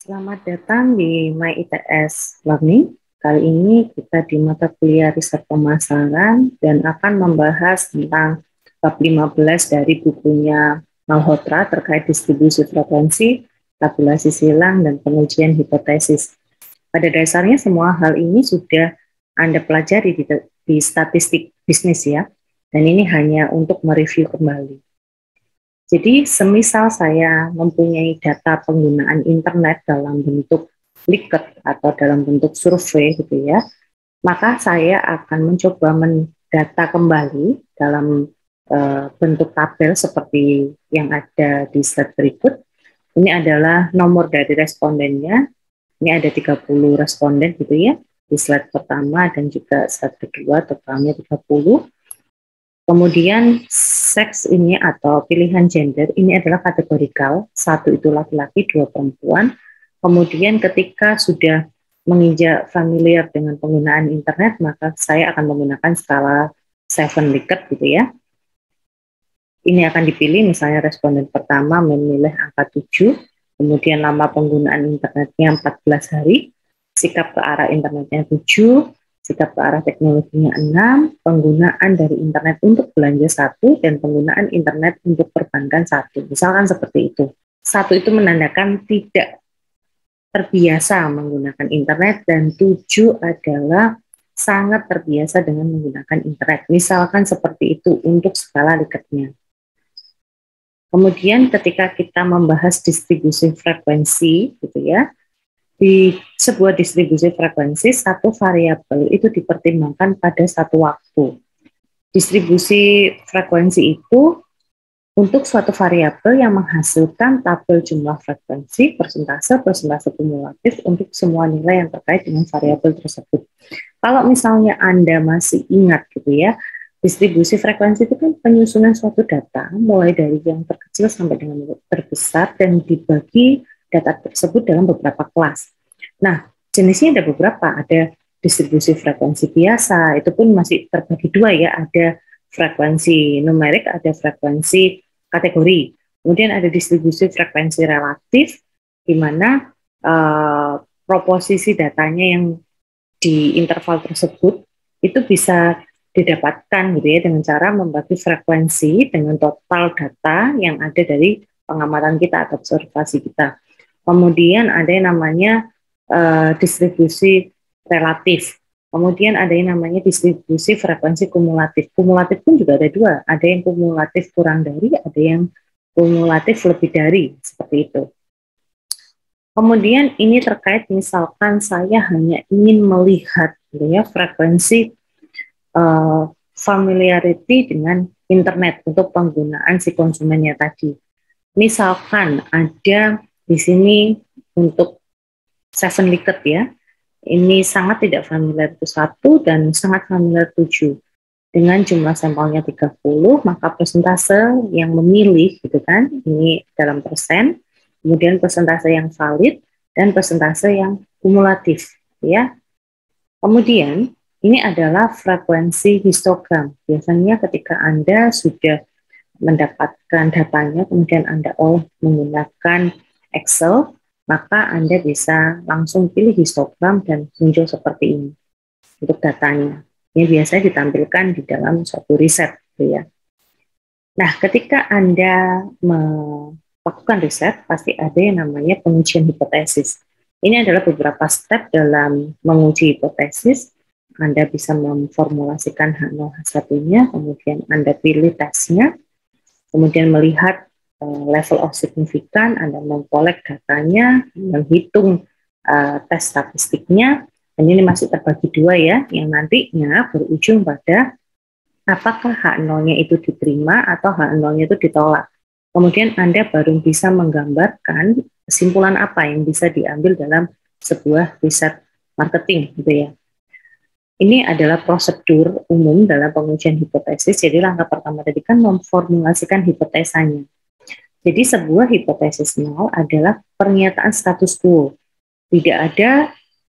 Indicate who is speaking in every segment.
Speaker 1: Selamat datang di My ITS Learning. Kali ini kita di mata kuliah riset pemasaran dan akan membahas tentang bab 15 dari bukunya Malhotra terkait distribusi frekuensi, tabulasi silang, dan pengujian hipotesis. Pada dasarnya semua hal ini sudah Anda pelajari di statistik bisnis ya, dan ini hanya untuk mereview kembali. Jadi, semisal saya mempunyai data penggunaan internet dalam bentuk Likert atau dalam bentuk survei gitu ya, maka saya akan mencoba mendata kembali dalam bentuk tabel seperti yang ada di slide berikut. Ini adalah nomor dari respondennya. Ini ada 30 responden gitu ya, di slide pertama dan juga slide kedua totalnya 30. Kemudian seks ini atau pilihan gender ini adalah kategorikal, satu itu laki-laki, dua perempuan. Kemudian ketika sudah menginjak familiar dengan penggunaan internet, maka saya akan menggunakan skala 7 Likert gitu ya. Ini akan dipilih misalnya responden pertama memilih angka 7, kemudian lama penggunaan internetnya 14 hari, sikap ke arah internetnya 7, sikap ke arah teknologinya 6, penggunaan dari internet untuk belanja 1, dan penggunaan internet untuk perbankan 1. Misalkan seperti itu. 1 itu menandakan tidak terbiasa menggunakan internet, dan 7 adalah sangat terbiasa dengan menggunakan internet. Misalkan seperti itu untuk skala Likertnya. Kemudian ketika kita membahas distribusi frekuensi gitu ya, di sebuah distribusi frekuensi satu variabel itu dipertimbangkan pada satu waktu. Distribusi frekuensi itu untuk suatu variabel yang menghasilkan tabel jumlah frekuensi, persentase, persentase kumulatif untuk semua nilai yang terkait dengan variabel tersebut. Kalau misalnya Anda masih ingat gitu ya, distribusi frekuensi itu kan penyusunan suatu data mulai dari yang terkecil sampai dengan terbesar dan dibagi data tersebut dalam beberapa kelas. Nah, jenisnya ada beberapa, ada distribusi frekuensi biasa, itu pun masih terbagi dua ya, ada frekuensi numerik, ada frekuensi kategori. Kemudian ada distribusi frekuensi relatif, di mana proposisi datanya yang di interval tersebut itu bisa didapatkan gitu ya dengan cara membagi frekuensi dengan total data yang ada dari pengamatan kita atau observasi kita. Kemudian ada yang namanya distribusi relatif. Kemudian ada yang namanya distribusi frekuensi kumulatif. Kumulatif pun juga ada dua, ada yang kumulatif kurang dari, ada yang kumulatif lebih dari, seperti itu. Kemudian ini terkait misalkan saya hanya ingin melihat ya, frekuensi familiarity dengan internet untuk penggunaan si konsumennya tadi. Misalkan ada di sini untuk 7 Likert ya, ini sangat tidak familiar itu 1 dan sangat familiar 7. Dengan jumlah sampelnya 30, maka persentase yang memilih gitu kan, ini dalam persen, kemudian persentase yang valid, dan persentase yang kumulatif ya. Kemudian ini adalah frekuensi histogram. Biasanya ketika Anda sudah mendapatkan datanya, kemudian Anda menggunakan Excel, maka Anda bisa langsung pilih histogram dan muncul seperti ini untuk datanya. Ini biasanya ditampilkan di dalam suatu riset, gitu ya. Nah, ketika Anda melakukan riset, pasti ada yang namanya pengujian hipotesis. Ini adalah beberapa step dalam menguji hipotesis. Anda bisa memformulasikan H0, H1-nya, kemudian Anda pilih tesnya, kemudian melihat level of signifikan, Anda mengkolek datanya, menghitung tes statistiknya, dan ini masih terbagi dua ya, yang nantinya berujung pada apakah H0-nya itu diterima atau H0-nya itu ditolak. Kemudian Anda baru bisa menggambarkan kesimpulan apa yang bisa diambil dalam sebuah riset marketing gitu ya. Ini adalah prosedur umum dalam pengujian hipotesis. Jadi langkah pertama tadi kan memformulasikan hipotesanya. Jadi sebuah hipotesis nol adalah pernyataan status quo. Tidak ada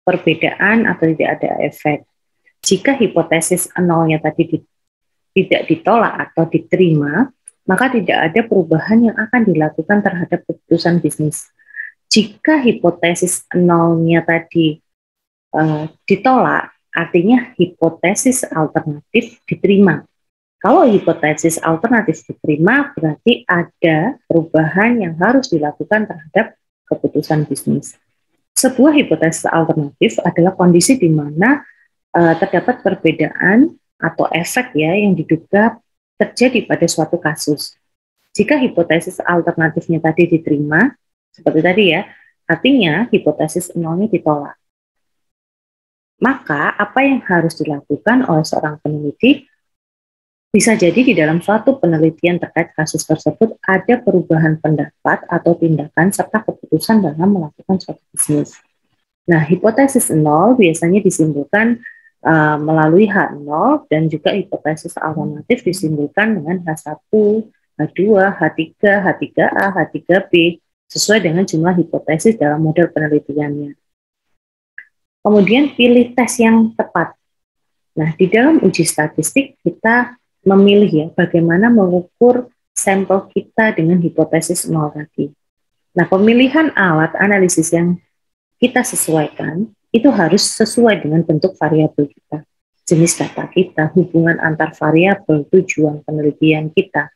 Speaker 1: perbedaan atau tidak ada efek. Jika hipotesis nolnya tadi tidak ditolak atau diterima, maka tidak ada perubahan yang akan dilakukan terhadap keputusan bisnis. Jika hipotesis nolnya tadi ditolak, artinya hipotesis alternatif diterima. Kalau hipotesis alternatif diterima, berarti ada perubahan yang harus dilakukan terhadap keputusan bisnis. Sebuah hipotesis alternatif adalah kondisi di mana terdapat perbedaan atau efek ya yang diduga terjadi pada suatu kasus. Jika hipotesis alternatifnya tadi diterima, seperti tadi ya, artinya hipotesis nolnya ditolak. Maka apa yang harus dilakukan oleh seorang peneliti? Bisa jadi di dalam suatu penelitian terkait kasus tersebut ada perubahan pendapat atau tindakan serta keputusan dalam melakukan suatu bisnis. Nah, hipotesis nol biasanya disimpulkan melalui H0 dan juga hipotesis alternatif disimpulkan dengan H1, H2, H3, H3A, H3B sesuai dengan jumlah hipotesis dalam model penelitiannya. Kemudian pilih tes yang tepat. Nah, di dalam uji statistik kita memilih ya bagaimana mengukur sampel kita dengan hipotesis nol tadi. Nah, pemilihan alat analisis yang kita sesuaikan itu harus sesuai dengan bentuk variabel kita, jenis data kita, hubungan antar variabel, tujuan penelitian kita.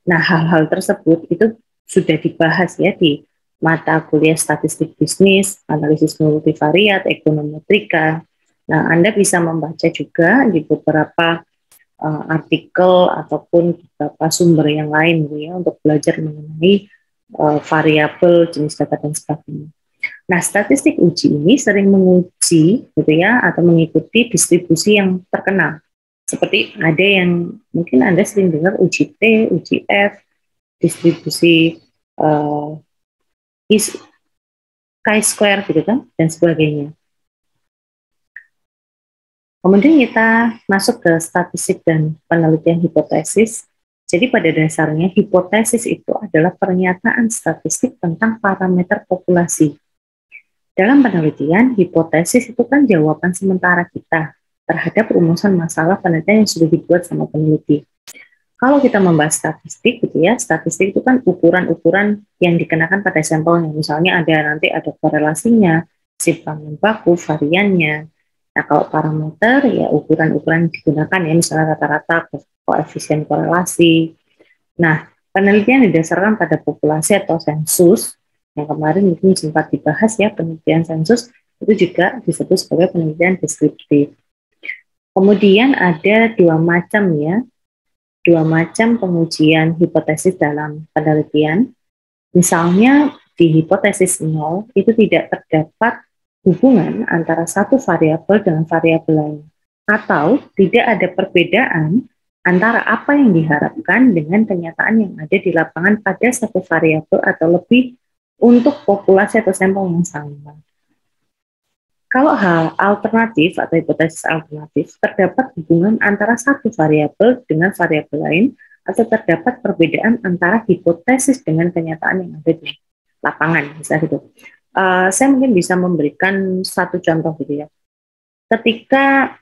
Speaker 1: Nah, hal-hal tersebut itu sudah dibahas ya di mata kuliah statistik bisnis, analisis multivariat, ekonometrika. Nah, Anda bisa membaca juga di beberapa artikel ataupun beberapa sumber yang lain ya untuk belajar mengenai variabel, jenis data dan sebagainya. Nah, statistik uji ini sering menguji gitu ya atau mengikuti distribusi yang terkenal. Seperti ada yang mungkin Anda sering dengar uji T, uji F, distribusi chi-square gitu kan, dan sebagainya. Kemudian kita masuk ke statistik dan penelitian hipotesis. Jadi pada dasarnya hipotesis itu adalah pernyataan statistik tentang parameter populasi. Dalam penelitian, hipotesis itu kan jawaban sementara kita terhadap rumusan masalah penelitian yang sudah dibuat sama peneliti. Kalau kita membahas statistik gitu ya, statistik itu kan ukuran-ukuran yang dikenakan pada sampelnya. Misalnya nanti ada korelasinya, simpangan baku, variannya. Nah, kalau parameter ya ukuran-ukuran digunakan ya, misalnya rata-rata, koefisien korelasi. Nah, penelitian didasarkan pada populasi atau sensus, yang kemarin mungkin sempat dibahas ya, penelitian sensus itu juga disebut sebagai penelitian deskriptif. Kemudian ada dua macam pengujian hipotesis dalam penelitian. Misalnya di hipotesis nol itu tidak terdapat hubungan antara satu variabel dengan variabel lain, atau tidak ada perbedaan antara apa yang diharapkan dengan kenyataan yang ada di lapangan pada satu variabel atau lebih untuk populasi atau sampel yang sama. Kalau hal alternatif atau hipotesis alternatif, terdapat hubungan antara satu variabel dengan variabel lain atau terdapat perbedaan antara hipotesis dengan kenyataan yang ada di lapangan, misalnya gitu. Saya mungkin bisa memberikan satu contoh gitu ya. Ketika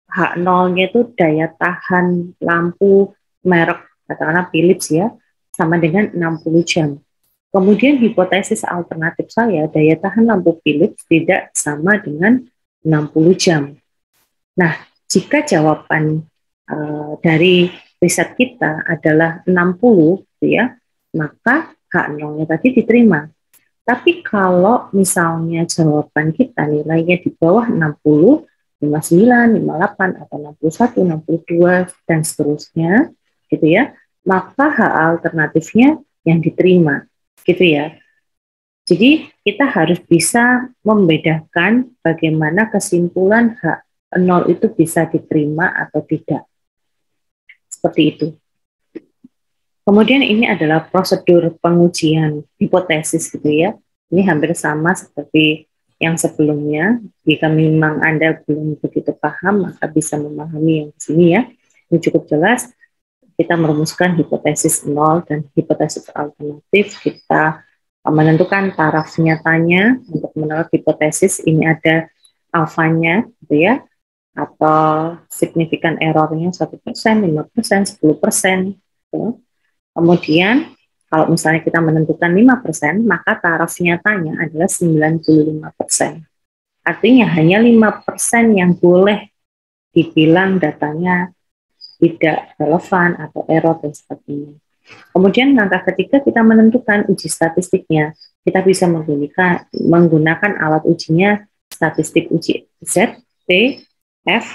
Speaker 1: H0-nya itu daya tahan lampu merek katakanlah Philips ya, sama dengan 60 jam. Kemudian hipotesis alternatif saya, daya tahan lampu Philips tidak sama dengan 60 jam. Nah, jika jawaban dari riset kita adalah 60, gitu ya, maka H0-nya tadi diterima. Tapi kalau misalnya jawaban kita nilainya di bawah 60, 59, 58, atau 61, 62, dan seterusnya, gitu ya, maka H alternatifnya yang diterima. Gitu ya. Jadi kita harus bisa membedakan bagaimana kesimpulan H0 itu bisa diterima atau tidak. Seperti itu. Kemudian ini adalah prosedur pengujian hipotesis gitu ya. Ini hampir sama seperti yang sebelumnya. Jika memang Anda belum begitu paham, maka bisa memahami yang di sini ya. Ini cukup jelas. Kita merumuskan hipotesis nol dan hipotesis alternatif. Kita menentukan taraf nyatanya untuk menolak hipotesis. Ini ada alfanya, gitu ya, atau signifikan errornya 1%, 5%, 10%. Gitu. Kemudian Kalau misalnya kita menentukan 5%, maka taraf nyatanya adalah 95%. Artinya hanya 5% yang boleh dibilang datanya tidak relevan atau error dan sebagainya. Kemudian langkah ketiga kita menentukan uji statistiknya. Kita bisa menggunakan alat ujinya statistik uji Z, T, F,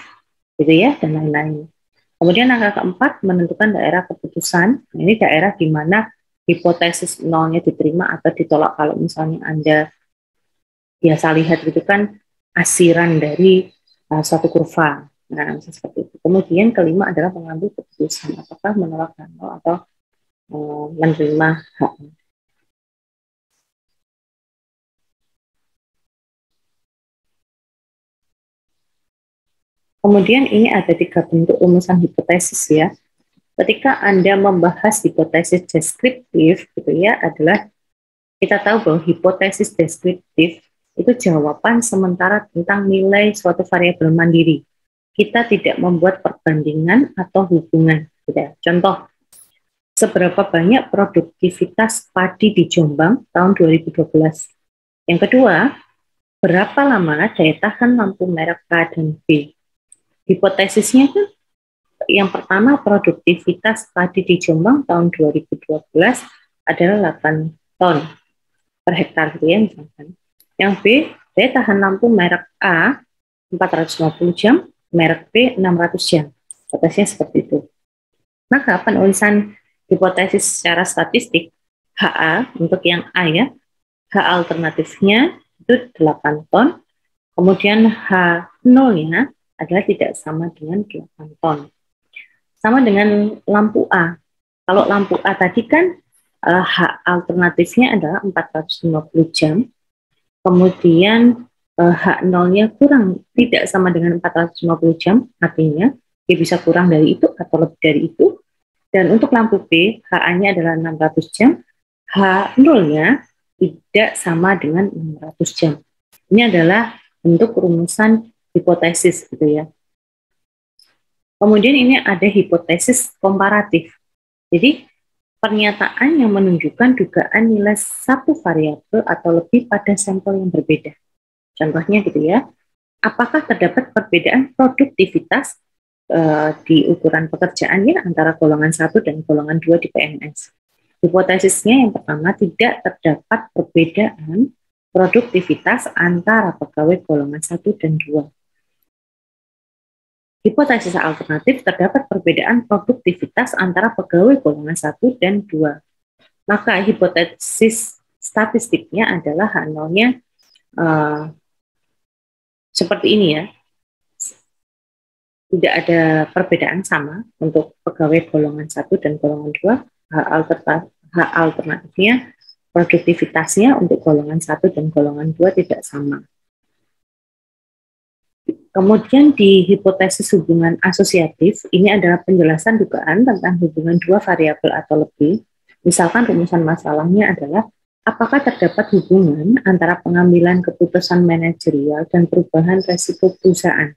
Speaker 1: gitu ya, dan lain-lain. Kemudian langkah keempat menentukan daerah keputusan. Ini daerah di mana hipotesis nolnya diterima atau ditolak. Kalau misalnya Anda biasa lihat gitu kan asiran dari suatu kurva. Nah, seperti itu. Kemudian kelima adalah mengambil keputusan apakah menolak nol atau menerima hak. Kemudian ini ada 3 bentuk rumusan hipotesis ya. Ketika Anda membahas hipotesis deskriptif gitu ya, adalah kita tahu bahwa hipotesis deskriptif itu jawaban sementara tentang nilai suatu variabel mandiri. Kita tidak membuat perbandingan atau hubungan. Gitu ya. Contoh, seberapa banyak produktivitas padi di Jombang tahun 2012. Yang kedua, berapa lama daya tahan lampu merek A dan B. Hipotesisnya kan yang pertama produktivitas padi di Jombang tahun 2012 adalah 8 ton per hektar gitu ya misalkan. Yang B, daya tahan lampu merek A 450 jam, merek B 600 jam. Hipotesisnya seperti itu. Maka penulisan hipotesis secara statistik HA untuk yang A ya, H alternatifnya itu 8 ton, kemudian H0-nya adalah tidak sama dengan 8 ton. Sama dengan lampu A. Kalau lampu A tadi kan H alternatifnya adalah 450 jam, kemudian H0-nya kurang tidak sama dengan 450 jam, artinya dia bisa kurang dari itu atau lebih dari itu. Dan untuk lampu B, HA-nya adalah 600 jam, H0-nya tidak sama dengan 600 jam. Ini adalah bentuk rumusan hipotesis gitu ya. Kemudian ini ada hipotesis komparatif. Jadi pernyataan yang menunjukkan dugaan nilai satu variabel atau lebih pada sampel yang berbeda. Contohnya gitu ya, apakah terdapat perbedaan produktivitas di ukuran pekerjaannya antara golongan 1 dan golongan 2 di PNS. Hipotesisnya yang pertama, tidak terdapat perbedaan produktivitas antara pegawai golongan 1 dan 2. Hipotesis alternatif, terdapat perbedaan produktivitas antara pegawai golongan 1 dan 2. Maka hipotesis statistiknya adalah H0-nya seperti ini ya. Tidak ada perbedaan sama untuk pegawai golongan 1 dan golongan 2. H alternatifnya produktivitasnya untuk golongan 1 dan golongan 2 tidak sama. Kemudian di hipotesis hubungan asosiatif, ini adalah penjelasan dugaan tentang hubungan dua variabel atau lebih. Misalkan rumusan masalahnya adalah apakah terdapat hubungan antara pengambilan keputusan manajerial dan perubahan resiko perusahaan.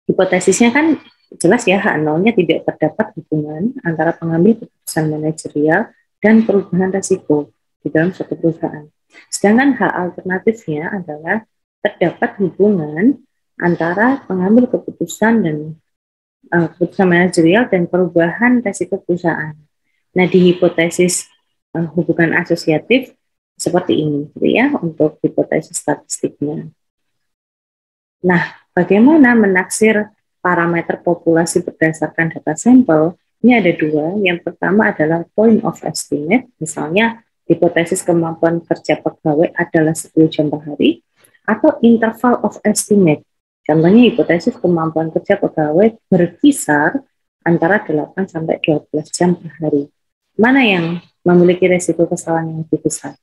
Speaker 1: Hipotesisnya kan jelas ya, H0-nya tidak terdapat hubungan antara pengambil keputusan manajerial dan perubahan resiko di dalam suatu perusahaan. Sedangkan H alternatifnya adalah terdapat hubungan antara pengambil keputusan dan keputusan manajerial dan perubahan resiko perusahaan. Nah, di hipotesis hubungan asosiatif seperti ini, gitu ya, untuk hipotesis statistiknya. Nah, bagaimana menaksir parameter populasi berdasarkan data sampel? Ini ada dua. Yang pertama adalah point of estimate. Misalnya, hipotesis kemampuan kerja pegawai adalah 10 jam per hari, atau interval of estimate. Contohnya, hipotesis kemampuan kerja pegawai berkisar antara 8 sampai 12 jam per hari. Mana yang memiliki resiko kesalahan yang lebih besar?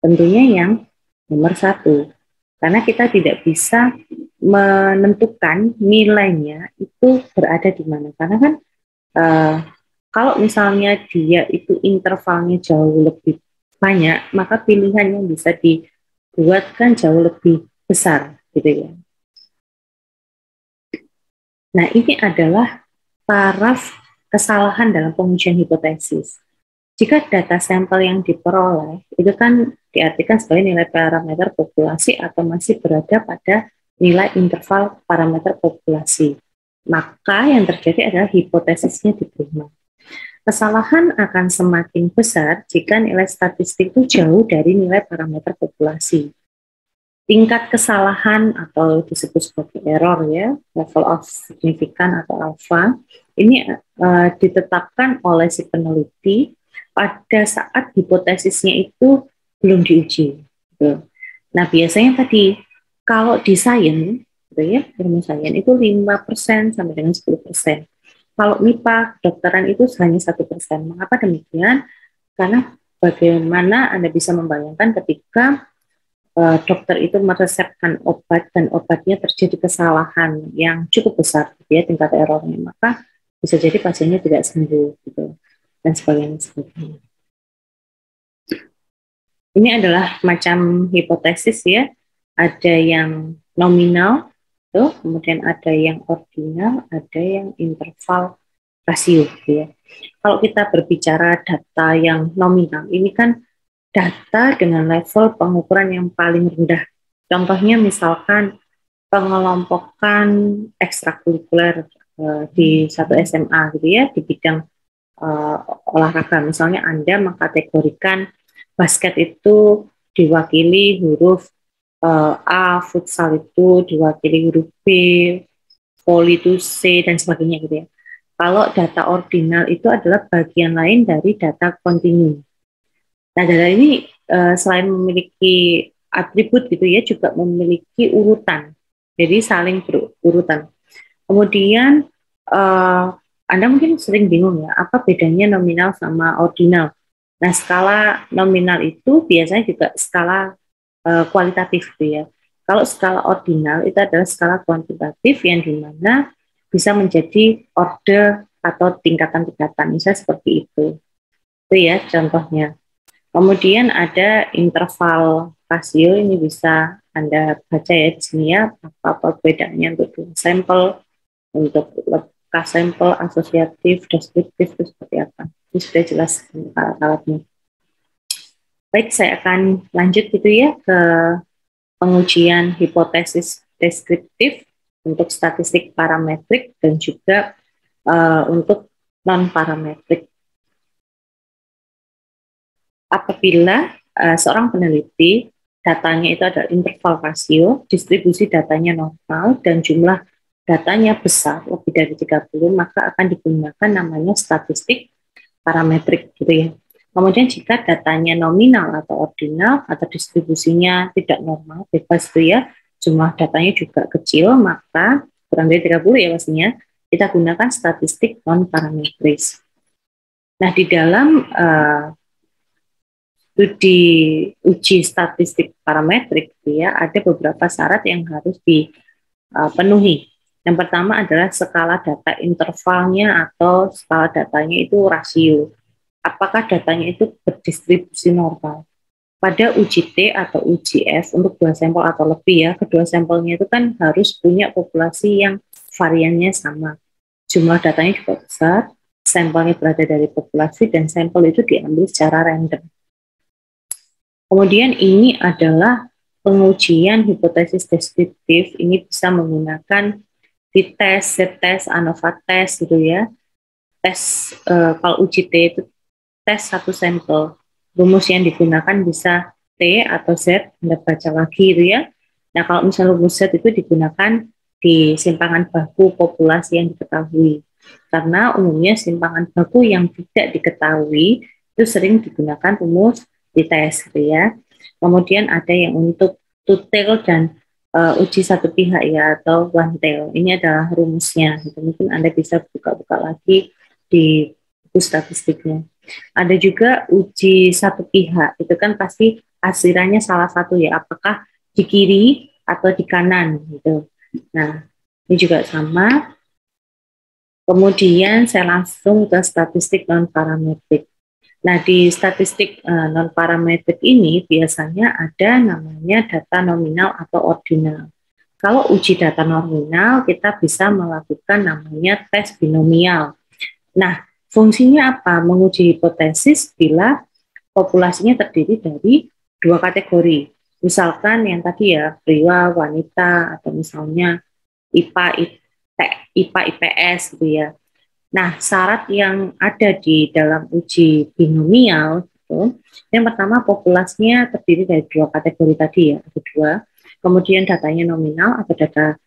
Speaker 1: Tentunya yang nomor 1. Karena kita tidak bisa menentukan nilainya itu berada di mana. Karena kan kalau misalnya dia itu intervalnya jauh lebih banyak, maka pilihan yang bisa dibuatkan jauh lebih besar, gitu ya. Nah, ini adalah taraf kesalahan dalam pengujian hipotesis. Jika data sampel yang diperoleh itu kan diartikan sebagai nilai parameter populasi atau masih berada pada nilai interval parameter populasi, maka yang terjadi adalah hipotesisnya diterima. Kesalahan akan semakin besar jika nilai statistik itu jauh dari nilai parameter populasi. Tingkat kesalahan atau disebut sebagai error ya, level of significance atau alpha, ini ditetapkan oleh si peneliti pada saat hipotesisnya itu belum diuji. Gitu. Nah, biasanya tadi kalau di sains, gitu ya, ilmu sains itu 5% sampai dengan 10%. Kalau MIPA kedokteran itu hanya 1%. Mengapa demikian? Karena bagaimana Anda bisa membayangkan ketika dokter itu meresepkan obat dan obatnya terjadi kesalahan yang cukup besar, gitu ya, tingkat errornya, maka bisa jadi pasiennya tidak sembuh, gitu, dan sebagainya. Ini adalah macam hipotesis ya, ada yang nominal, tuh, kemudian ada yang ordinal, ada yang interval rasio, gitu ya. Kalau kita berbicara data yang nominal, ini kan data dengan level pengukuran yang paling rendah. Contohnya misalkan pengelompokan ekstrakurikuler di satu SMA gitu ya, di bidang olahraga. Misalnya Anda mengkategorikan basket itu diwakili huruf A, futsal itu diwakili huruf B, voli itu C, dan sebagainya gitu ya. Kalau data ordinal itu adalah bagian lain dari data kontinu. Nah, data ini selain memiliki atribut gitu ya, juga memiliki urutan. Jadi saling berurutan. Kemudian Anda mungkin sering bingung ya, apa bedanya nominal sama ordinal. Nah, skala nominal itu biasanya juga skala kualitatif gitu ya. Kalau skala ordinal itu adalah skala kuantitatif yang dimana bisa menjadi order atau tingkatan-tingkatan, misalnya seperti itu. Itu ya contohnya. Kemudian ada interval rasio, ini bisa Anda baca ya di sini ya, apa perbedaannya untuk sampel, untuk lekas sampel, asosiatif, deskriptif itu seperti apa. Ini sudah jelas alat-alatnya. Baik, saya akan lanjut gitu ya ke pengujian hipotesis deskriptif untuk statistik parametrik dan juga untuk non-parametrik. Apabila seorang peneliti datanya itu adalah interval rasio, distribusi datanya normal, dan jumlah datanya besar, lebih dari 30, maka akan digunakan namanya statistik parametrik gitu ya. Kemudian jika datanya nominal atau ordinal atau distribusinya tidak normal, bebas gitu ya, jumlah datanya juga kecil, maka kurang dari 30 ya pastinya, kita gunakan statistik non-parametris. Nah, di dalam di uji statistik parametrik ya, ada beberapa syarat yang harus dipenuhi. Yang pertama adalah skala data intervalnya atau skala datanya itu rasio. Apakah datanya itu berdistribusi normal? Pada uji T atau uji F untuk 2 sampel atau lebih ya, kedua sampelnya itu kan harus punya populasi yang variannya sama. Jumlah datanya juga besar, sampelnya berada dari populasi, dan sampel itu diambil secara random. Kemudian ini adalah pengujian hipotesis deskriptif, ini bisa menggunakan t-test, z-test, ANOVA test gitu ya. Tes kalau uji T itu tes satu sampel. Rumus yang digunakan bisa T atau Z, Anda baca lagi gitu ya. Nah, kalau misalnya rumus Z itu digunakan di simpangan baku populasi yang diketahui. Karena umumnya simpangan baku yang tidak diketahui itu sering digunakan rumus dites gitu ya. Kemudian ada yang untuk two tail dan uji satu pihak ya, atau one tail. Ini adalah rumusnya. Gitu. Mungkin Anda bisa buka-buka lagi di buku statistiknya. Ada juga uji satu pihak, itu kan pasti hasilannya salah satu ya, apakah di kiri atau di kanan gitu. Nah, ini juga sama. Kemudian saya langsung ke statistik non-parametrik. Nah, di statistik non-parametrik ini biasanya ada namanya data nominal atau ordinal. Kalau uji data nominal, kita bisa melakukan namanya tes binomial. Nah, Fungsinya apa? Menguji hipotesis bila populasinya terdiri dari dua kategori. Misalkan yang tadi ya, pria, wanita, atau misalnya IPA, IPA, IPS gitu ya. Nah, syarat yang ada di dalam uji binomial itu, yang pertama populasinya terdiri dari dua kategori tadi ya, ada dua. Kemudian datanya nominal atau data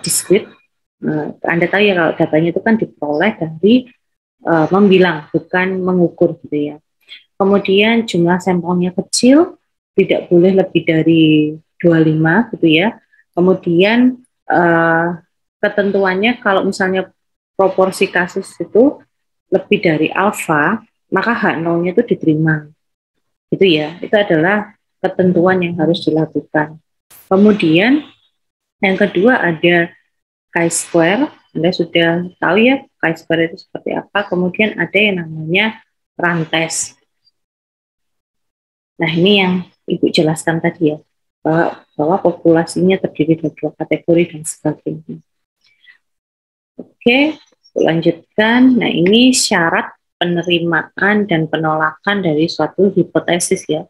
Speaker 1: discrete. Anda tahu ya kalau datanya itu kan diperoleh dari membilang, bukan mengukur gitu ya. Kemudian jumlah sampelnya kecil, tidak boleh lebih dari 25 gitu ya. Kemudian ketentuannya kalau misalnya proporsi kasus itu lebih dari alfa, maka H0-nya itu diterima. Gitu ya. Itu adalah ketentuan yang harus dilakukan. Kemudian yang kedua ada chi-square. Anda sudah tahu ya chi-square itu seperti apa. Kemudian ada yang namanya rantes. Nah, ini yang Ibu jelaskan tadi ya, bahwa populasinya terdiri dari dua kategori dan sebagainya. Oke, lanjutkan. Nah, ini syarat penerimaan dan penolakan dari suatu hipotesis ya.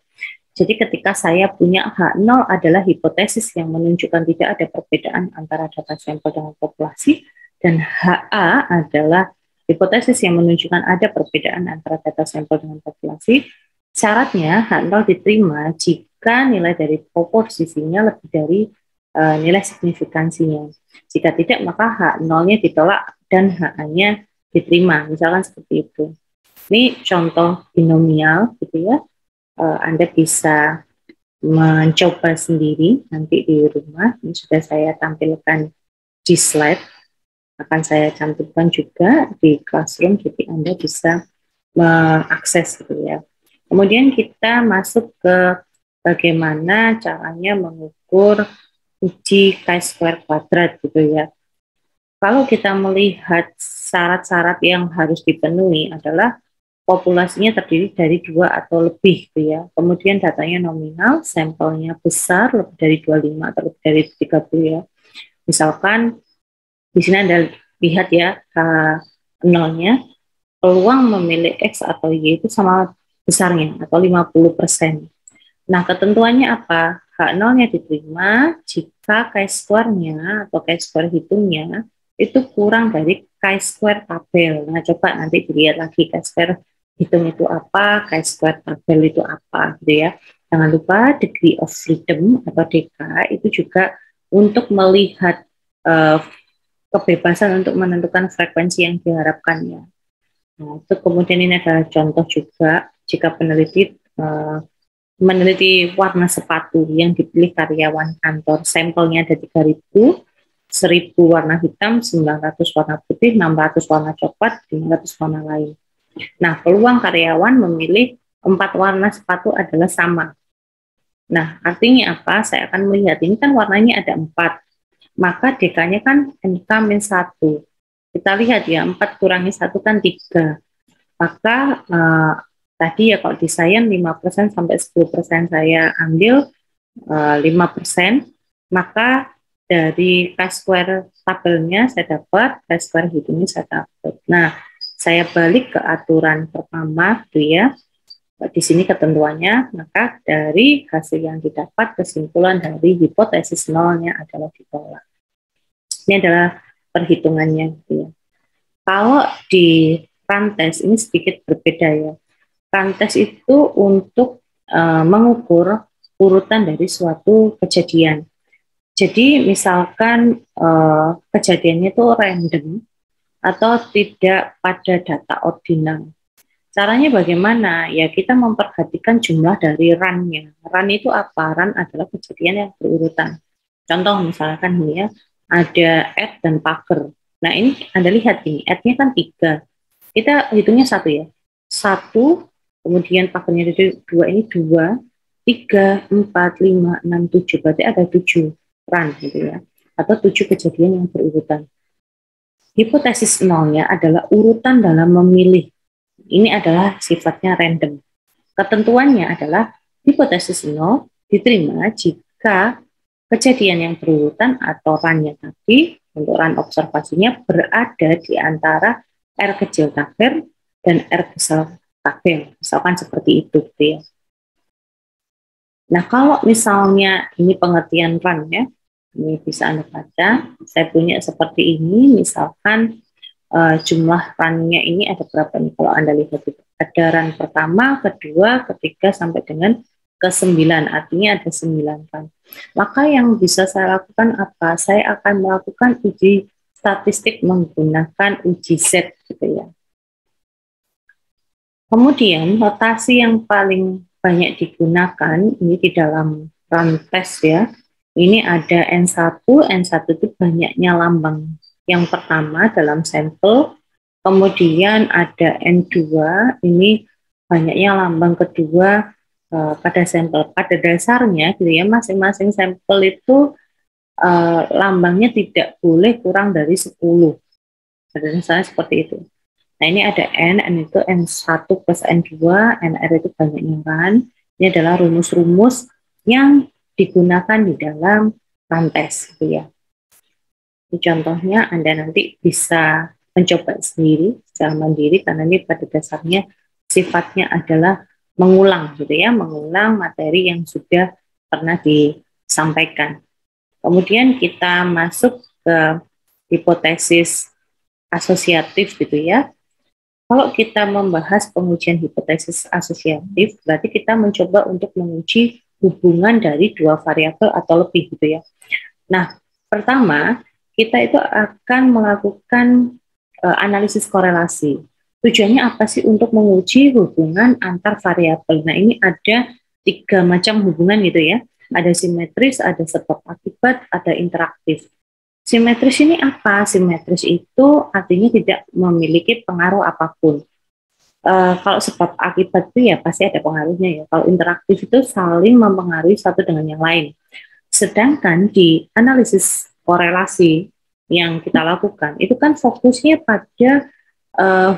Speaker 1: Jadi ketika saya punya H0 adalah hipotesis yang menunjukkan tidak ada perbedaan antara data sampel dengan populasi, dan HA adalah hipotesis yang menunjukkan ada perbedaan antara data sampel dengan populasi. Syaratnya H0 diterima jika nilai dari proporsinya lebih dari nilai signifikansinya. Jika tidak, maka H0-nya ditolak dan HA-nya diterima. Misalkan seperti itu. Ini contoh binomial gitu ya. Anda bisa mencoba sendiri nanti di rumah. Ini sudah saya tampilkan di slide. Akan saya cantumkan juga di classroom, jadi Anda bisa mengakses gitu ya. Kemudian kita masuk ke bagaimana caranya mengukur uji chi-square kuadrat gitu ya. Kalau kita melihat syarat-syarat yang harus dipenuhi adalah populasinya terdiri dari 2 atau lebih gitu ya. Kemudian datanya nominal, sampelnya besar lebih dari 25 atau lebih dari 30 ya. Misalkan di sini Anda lihat ya nolnya, peluang memilih X atau Y itu sama besarnya atau 50%. Nah, ketentuannya apa? H0-nya diterima jika chi-square-nya atau chi-square hitungnya itu kurang dari chi-square tabel. Nah, coba nanti dilihat lagi chi-square hitung itu apa, chi-square tabel itu apa gitu ya. Jangan lupa degree of freedom atau DK itu juga untuk melihat kebebasan untuk menentukan frekuensi yang diharapkannya. Nah, itu kemudian ini adalah contoh juga jika peneliti meneliti warna sepatu yang dipilih karyawan kantor. Sampelnya ada 3.000, 1.000 warna hitam, 900 warna putih, 600 warna coklat, 500 warna lain. Nah, peluang karyawan memilih 4 warna sepatu adalah sama. Nah, artinya apa? Saya akan melihat, ini kan warnanya ada 4. Maka DK-nya kan NK-1. Kita lihat ya, 4 kurangi 1 kan 3. Maka tadi ya kalau di sains 5% sampai 10% saya ambil 5%, maka dari chi-square tabelnya saya dapat, chi-square hitungnya saya dapat. Nah, saya balik ke aturan pertama tuh ya, di sini ketentuannya, maka dari hasil yang didapat kesimpulan dari hipotesis nolnya adalah ditolak. Ini adalah perhitungannya gitu ya. Kalau di rantes ini sedikit berbeda ya. Rantes itu untuk mengukur urutan dari suatu kejadian. Jadi misalkan kejadiannya itu random atau tidak pada data ordinal. Caranya bagaimana? Ya kita memperhatikan jumlah dari run-nya. Run itu apa? Run adalah kejadian yang berurutan. Contoh misalkan ini ya, ada Ed dan Parker. Nah ini Anda lihat ini, Ed-nya kan 3. Kita hitungnya 1 ya. 1, kemudian Parker-nya ada 2, ini 2, 3, 4, 5, 6, 7. Berarti ada 7 run gitu ya. Atau 7 kejadian yang berurutan. Hipotesis nolnya adalah urutan dalam memilih. Ini adalah sifatnya random. Ketentuannya adalah hipotesis nol diterima jika kejadian yang berurutan atau run-nya tadi, untuk run observasinya berada di antara R kecil tabel dan R besar KB, misalkan seperti itu gitu ya. Nah, kalau misalnya ini pengertian run ya, ini bisa Anda baca, saya punya seperti ini, misalkan jumlah run-nya ini ada berapa nih kalau Anda lihat itu. Ada run pertama, kedua, ketiga, sampai dengan ke-9, artinya ada 9 run. Maka yang bisa saya lakukan apa? Saya akan melakukan uji statistik menggunakan uji set gitu ya. Kemudian notasi yang paling banyak digunakan ini di dalam run test ya. Ini ada N1, N1 itu banyaknya lambang. Yang pertama dalam sampel, kemudian ada N2, ini banyaknya lambang kedua pada sampel. Pada dasarnya gitu ya, masing-masing sampel itu lambangnya tidak boleh kurang dari 10. Pada dasarnya seperti itu. Nah, ini ada N itu N1 plus N2, NR itu banyaknya run. Ini adalah rumus-rumus yang digunakan di dalam run test, gitu ya. Ini contohnya Anda nanti bisa mencoba sendiri, secara mandiri, karena ini pada dasarnya sifatnya adalah mengulang, gitu ya, mengulang materi yang sudah pernah disampaikan. Kemudian kita masuk ke hipotesis asosiatif, gitu ya. Kalau kita membahas pengujian hipotesis asosiatif, berarti kita mencoba untuk menguji hubungan dari dua variabel atau lebih gitu ya. Nah, pertama, kita itu akan melakukan analisis korelasi. Tujuannya apa sih untuk menguji hubungan antar variabel? Nah, ini ada 3 macam hubungan gitu ya. Ada simetris, ada sebab akibat, ada interaktif. Simetris ini apa? Simetris itu artinya tidak memiliki pengaruh apapun. Kalau sebab akibat itu ya pasti ada pengaruhnya ya. Kalau interaktif itu saling mempengaruhi satu dengan yang lain. Sedangkan di analisis korelasi yang kita lakukan itu kan fokusnya pada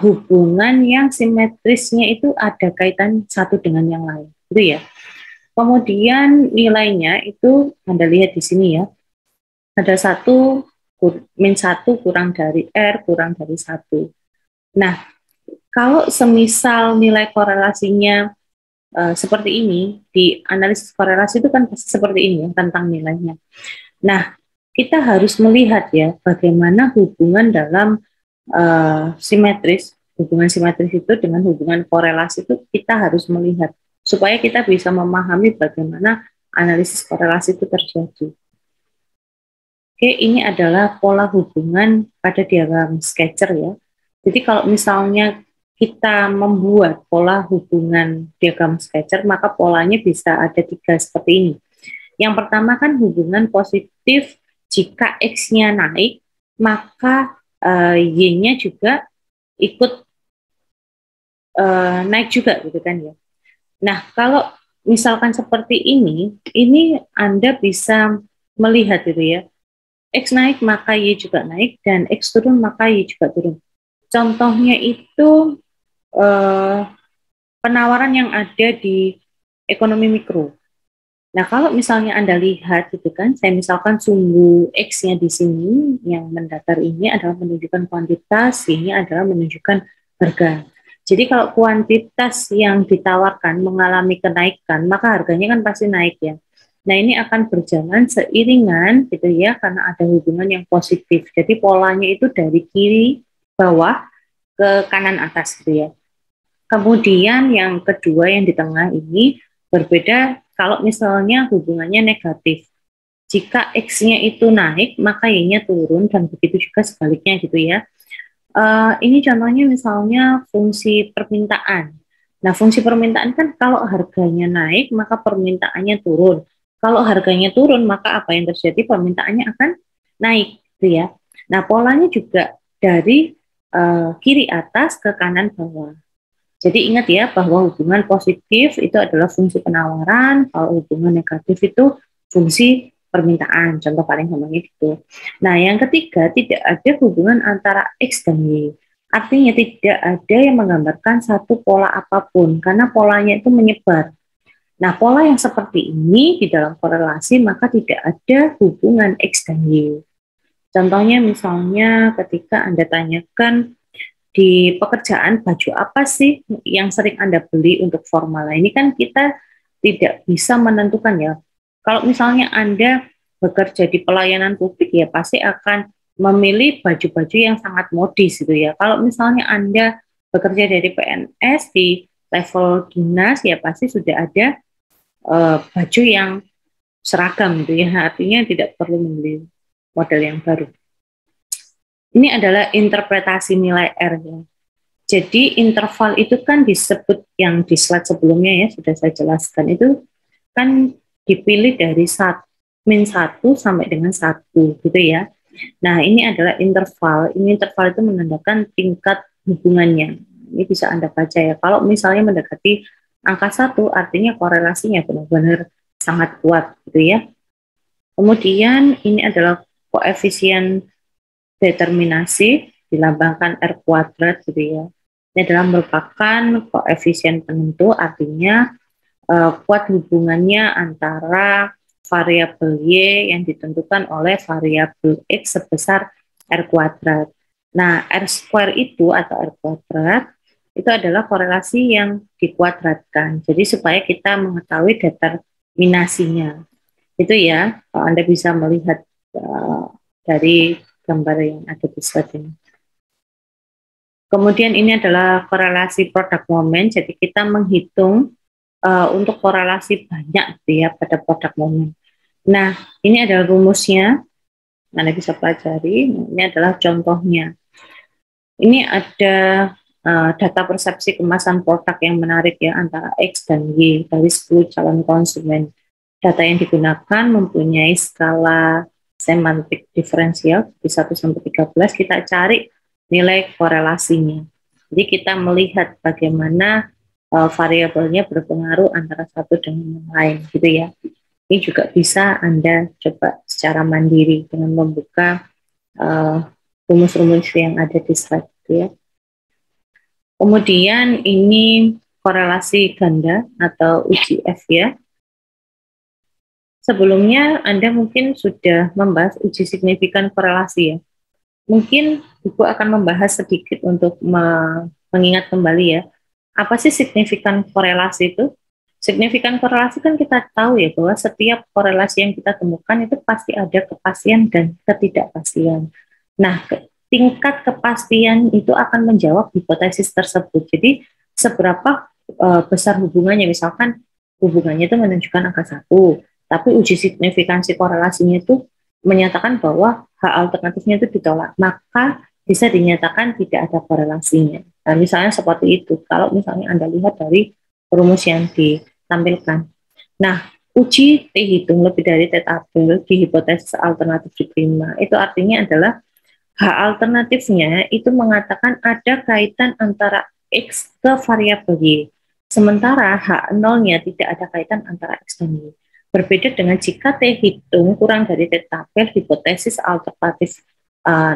Speaker 1: hubungan yang simetrisnya itu ada kaitan satu dengan yang lain, gitu ya. Kemudian nilainya itu Anda lihat di sini ya. Ada 1 min 1 kurang dari R kurang dari 1. Nah, kalau semisal nilai korelasinya seperti ini, di analisis korelasi itu kan pasti seperti ini ya, tentang nilainya. Nah, kita harus melihat ya, bagaimana hubungan dalam simetris, hubungan simetris itu dengan hubungan korelasi itu kita harus melihat, supaya kita bisa memahami bagaimana analisis korelasi itu terjadi. Oke, ini adalah pola hubungan pada diagram sketcher ya. Jadi kalau misalnya kita membuat pola hubungan diagram sketcher, maka polanya bisa ada 3 seperti ini. Yang pertama kan hubungan positif, jika X-nya naik, maka Y-nya juga ikut naik juga gitu kan ya. Nah, kalau misalkan seperti ini Anda bisa melihat gitu ya. X naik maka Y juga naik, dan X turun maka Y juga turun. Contohnya itu penawaran yang ada di ekonomi mikro. Nah, kalau misalnya Anda lihat gitu kan, saya misalkan sumbu X-nya di sini yang mendatar ini adalah menunjukkan kuantitas, ini adalah menunjukkan harga. Jadi kalau kuantitas yang ditawarkan mengalami kenaikan, maka harganya kan pasti naik ya. Nah, ini akan berjalan seiringan gitu ya, karena ada hubungan yang positif. Jadi polanya itu dari kiri bawah ke kanan atas gitu ya. Kemudian yang kedua yang di tengah ini berbeda kalau misalnya hubungannya negatif. Jika X-nya itu naik, maka Y-nya turun, dan begitu juga sebaliknya gitu ya. Ini contohnya misalnya fungsi permintaan. Nah, fungsi permintaan kan kalau harganya naik, maka permintaannya turun. Kalau harganya turun, maka apa yang terjadi? Permintaannya akan naik, gitu ya. Nah, polanya juga dari kiri atas ke kanan bawah. Jadi ingat ya, bahwa hubungan positif itu adalah fungsi penawaran, kalau hubungan negatif itu fungsi permintaan. Contoh paling gampangnya itu. Nah, yang ketiga, tidak ada hubungan antara X dan Y. Artinya tidak ada yang menggambarkan satu pola apapun, karena polanya itu menyebar. Nah, pola yang seperti ini di dalam korelasi, maka tidak ada hubungan X dan Y. Contohnya misalnya ketika Anda tanyakan di pekerjaan baju apa sih yang sering Anda beli untuk formal. Nah, ini kan kita tidak bisa menentukan ya. Kalau misalnya Anda bekerja di pelayanan publik ya pasti akan memilih baju-baju yang sangat modis gitu ya. Kalau misalnya Anda bekerja dari PNS di level dinas ya pasti sudah ada baju yang seragam gitu ya. Artinya tidak perlu membeli model yang baru. Ini adalah interpretasi nilai R ya. Jadi interval itu kan disebut yang di slide sebelumnya ya sudah saya jelaskan itu kan dipilih dari -1 sampai dengan 1 gitu ya. Nah ini adalah interval. Ini interval itu menandakan tingkat hubungannya. Ini bisa Anda baca ya. Kalau misalnya mendekati angka 1 artinya korelasinya benar-benar sangat kuat gitu ya. Kemudian ini adalah koefisien determinasi dilambangkan R kuadrat gitu ya. Ini adalah merupakan koefisien penentu, artinya kuat hubungannya antara variabel Y yang ditentukan oleh variabel X sebesar R kuadrat. Nah, R square itu atau R kuadrat itu adalah korelasi yang dikuadratkan. Jadi supaya kita mengetahui determinasinya. Itu ya, kalau Anda bisa melihat dari gambar yang ada di slide ini. Kemudian ini adalah korelasi produk momen, jadi kita menghitung untuk korelasi banyak ya pada produk momen. Nah, ini adalah rumusnya, Anda bisa pelajari, ini adalah contohnya. Ini ada data persepsi kemasan produk yang menarik ya antara X dan Y dari 10 calon konsumen. Data yang digunakan mempunyai skala semantik diferensial di 1-13, kita cari nilai korelasinya. Jadi kita melihat bagaimana variabelnya berpengaruh antara satu dengan yang lain gitu ya. Ini juga bisa Anda coba secara mandiri dengan membuka rumus-rumus yang ada di slide gitu ya. Kemudian ini korelasi ganda atau UGF ya. Sebelumnya Anda mungkin sudah membahas uji signifikan korelasi ya. Mungkin Ibu akan membahas sedikit untuk mengingat kembali ya. Apa sih signifikan korelasi itu? Signifikan korelasi kan kita tahu ya bahwa setiap korelasi yang kita temukan itu pasti ada kepastian dan ketidakpastian. Nah, tingkat kepastian itu akan menjawab hipotesis tersebut. Jadi seberapa besar hubungannya, misalkan hubungannya itu menunjukkan angka 1, tapi uji signifikansi korelasinya itu menyatakan bahwa hak alternatifnya itu ditolak, maka bisa dinyatakan tidak ada korelasinya. Nah, misalnya seperti itu, kalau misalnya Anda lihat dari rumus yang ditampilkan. Nah, uji T hitung lebih dari T tabel di hipotesis alternatif diterima, itu artinya adalah hak alternatifnya itu mengatakan ada kaitan antara X ke variabel Y, sementara hak nolnya tidak ada kaitan antara X dan Y. Berbeda dengan jika T hitung kurang dari T tabel, hipotesis alternatif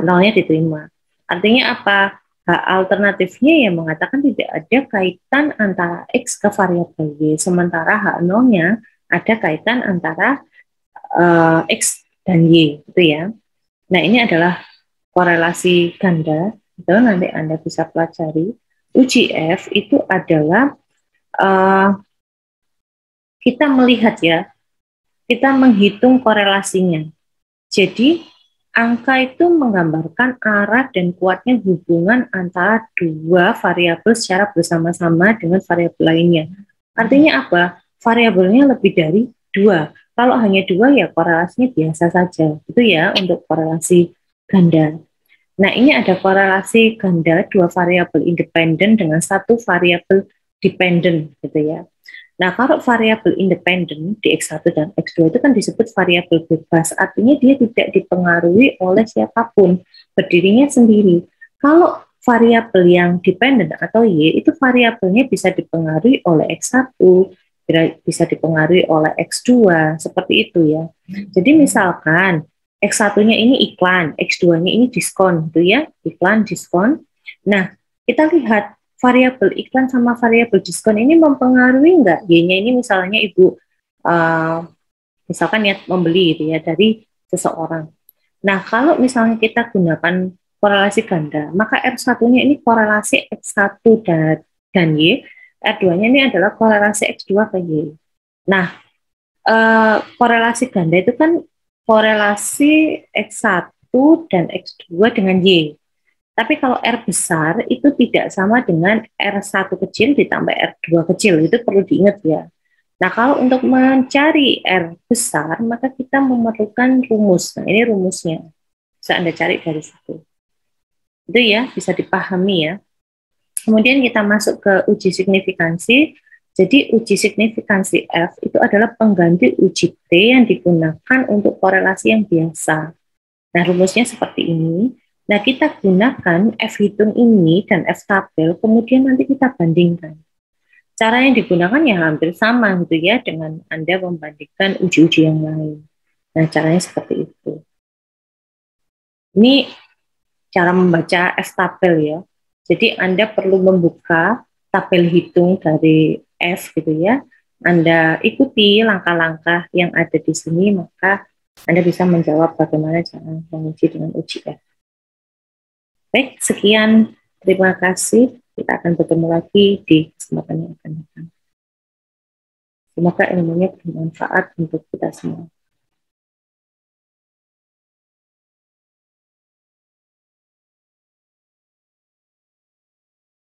Speaker 1: nolnya diterima. Artinya apa? Hak alternatifnya yang mengatakan tidak ada kaitan antara X ke variabel Y, sementara hak nolnya ada kaitan antara X dan Y, gitu ya. Nah, ini adalah korelasi ganda, itu nanti Anda bisa pelajari. UGF itu adalah kita melihat ya, kita menghitung korelasinya. Jadi, angka itu menggambarkan arah dan kuatnya hubungan antara dua variabel secara bersama-sama dengan variabel lainnya. Artinya apa? Variabelnya lebih dari 2. Kalau hanya 2 ya korelasinya biasa saja. Itu ya untuk korelasi ganda. Nah, ini ada korelasi ganda 2 variabel independen dengan 1 variabel dependen gitu ya. Nah, kalau variabel independen di X1 dan X2 itu kan disebut variabel bebas, artinya dia tidak dipengaruhi oleh siapapun, berdirinya sendiri. Kalau variabel yang dependen atau Y, itu variabelnya bisa dipengaruhi oleh X1, bisa dipengaruhi oleh X2, seperti itu ya. Jadi misalkan X1-nya ini iklan, X2-nya ini diskon, gitu ya, iklan, diskon. Nah, kita lihat variabel iklan sama variabel diskon ini mempengaruhi nggak? Y-nya ini misalnya Ibu misalkan niat membeli gitu ya dari seseorang. Nah, kalau misalnya kita gunakan korelasi ganda. Maka R1-nya ini korelasi X1 dan Y, R2-nya ini adalah korelasi X2 ke Y. Nah, korelasi ganda itu kan korelasi X1 dan X2 dengan Y. Tapi kalau R besar itu tidak sama dengan R1 kecil ditambah R2 kecil, itu perlu diingat ya. Nah, kalau untuk mencari R besar, maka kita memerlukan rumus. Nah, ini rumusnya. Bisa Anda cari dari situ. Itu ya, bisa dipahami ya. Kemudian kita masuk ke uji signifikansi. Jadi uji signifikansi F itu adalah pengganti uji T yang digunakan untuk korelasi yang biasa. Nah, rumusnya seperti ini. Nah, kita gunakan F hitung ini dan F tabel, kemudian nanti kita bandingkan. Cara yang digunakan ya hampir sama gitu ya dengan Anda membandingkan uji-uji yang lain. Nah, caranya seperti itu. Ini cara membaca F tabel ya. Jadi Anda perlu membuka tabel hitung dari F gitu ya. Anda ikuti langkah-langkah yang ada di sini, maka Anda bisa menjawab bagaimana cara menguji dengan uji F. Baik, sekian. Terima kasih. Kita akan bertemu lagi di kesempatan yang akan datang. Semoga ilmunya bermanfaat untuk kita semua.